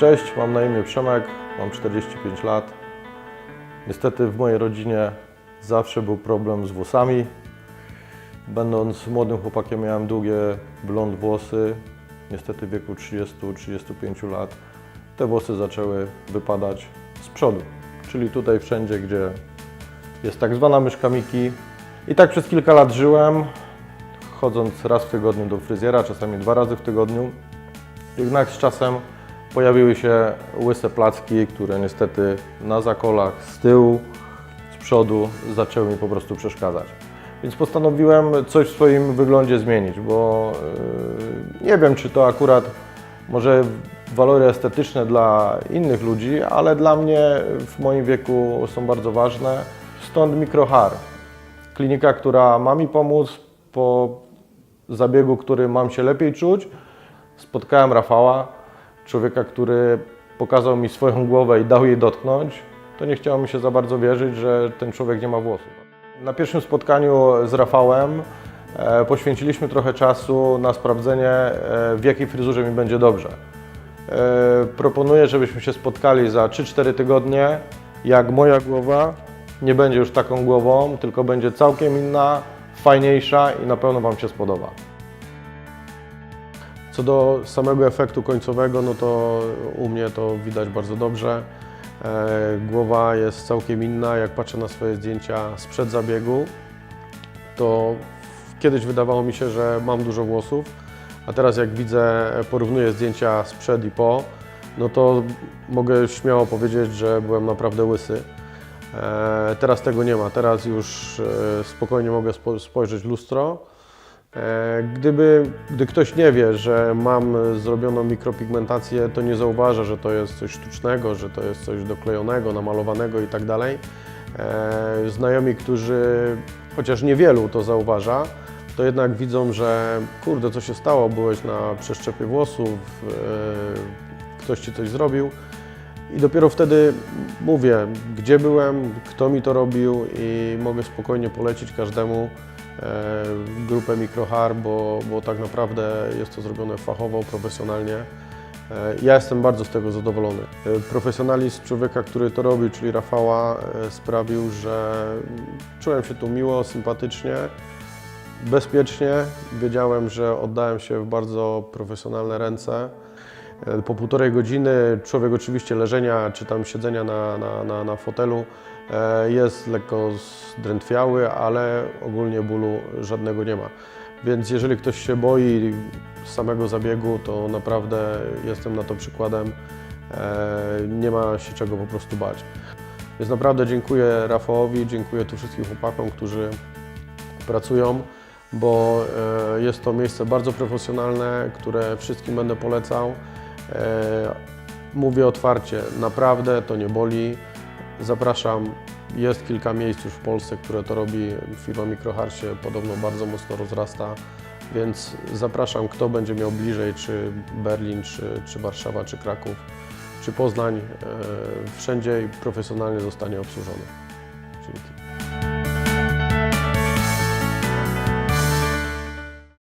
Cześć, mam na imię Przemek, mam 45 lat. Niestety w mojej rodzinie zawsze był problem z włosami. Będąc młodym chłopakiem miałem długie blond włosy. Niestety w wieku 30-35 lat te włosy zaczęły wypadać z przodu, czyli tutaj wszędzie, gdzie jest tak zwana myszka Miki. I tak przez kilka lat żyłem, chodząc raz w tygodniu do fryzjera, czasami 2 razy w tygodniu. Jednak z czasem pojawiły się łyse placki, które niestety na zakolach, z tyłu, z przodu zaczęły mi po prostu przeszkadzać. Więc postanowiłem coś w swoim wyglądzie zmienić, bo nie wiem, czy to akurat może walory estetyczne dla innych ludzi, ale dla mnie w moim wieku są bardzo ważne. Stąd Microhair. Klinika, która ma mi pomóc po zabiegu, który mam się lepiej czuć. Spotkałem Rafała, człowieka, który pokazał mi swoją głowę i dał jej dotknąć. To nie chciało mi się za bardzo wierzyć, że ten człowiek nie ma włosów. Na pierwszym spotkaniu z Rafałem poświęciliśmy trochę czasu na sprawdzenie, w jakiej fryzurze mi będzie dobrze. Proponuję, żebyśmy się spotkali za 3-4 tygodnie, jak moja głowa nie będzie już taką głową, tylko będzie całkiem inna, fajniejsza i na pewno Wam się spodoba. Co do samego efektu końcowego, no to u mnie to widać bardzo dobrze. Głowa jest całkiem inna. Jak patrzę na swoje zdjęcia sprzed zabiegu, to kiedyś wydawało mi się, że mam dużo włosów, a teraz jak widzę, porównuję zdjęcia sprzed i po, no to mogę śmiało powiedzieć, że byłem naprawdę łysy. Teraz tego nie ma. Teraz już spokojnie mogę spojrzeć w lustro. Gdy ktoś nie wie, że mam zrobioną mikropigmentację, to nie zauważa, że to jest coś sztucznego, że to jest coś doklejonego, namalowanego i tak dalej. Znajomi, którzy, chociaż niewielu to zauważa, to jednak widzą, że kurde, co się stało, byłeś na przeszczepie włosów, ktoś Ci coś zrobił. I dopiero wtedy mówię, gdzie byłem, kto mi to robił i mogę spokojnie polecić każdemu grupę Microhair, bo tak naprawdę jest to zrobione fachowo, profesjonalnie. Ja jestem bardzo z tego zadowolony. Profesjonalizm człowieka, który to robił, czyli Rafała, sprawił, że czułem się tu miło, sympatycznie, bezpiecznie. Wiedziałem, że oddałem się w bardzo profesjonalne ręce. Po 1,5 godziny człowiek oczywiście leżenia czy tam siedzenia na fotelu jest lekko zdrętwiały, ale ogólnie bólu żadnego nie ma. Więc jeżeli ktoś się boi samego zabiegu, to naprawdę jestem na to przykładem. Nie ma się czego po prostu bać. Więc naprawdę dziękuję Rafałowi, dziękuję tu wszystkim chłopakom, którzy pracują, bo jest to miejsce bardzo profesjonalne, które wszystkim będę polecał. Mówię otwarcie, naprawdę to nie boli. Zapraszam, jest kilka miejsc już w Polsce, które to robi. Firma Microhair się podobno bardzo mocno rozrasta, więc zapraszam, kto będzie miał bliżej, czy Berlin, czy Warszawa, czy Kraków, czy Poznań. Wszędzie profesjonalnie zostanie obsłużony.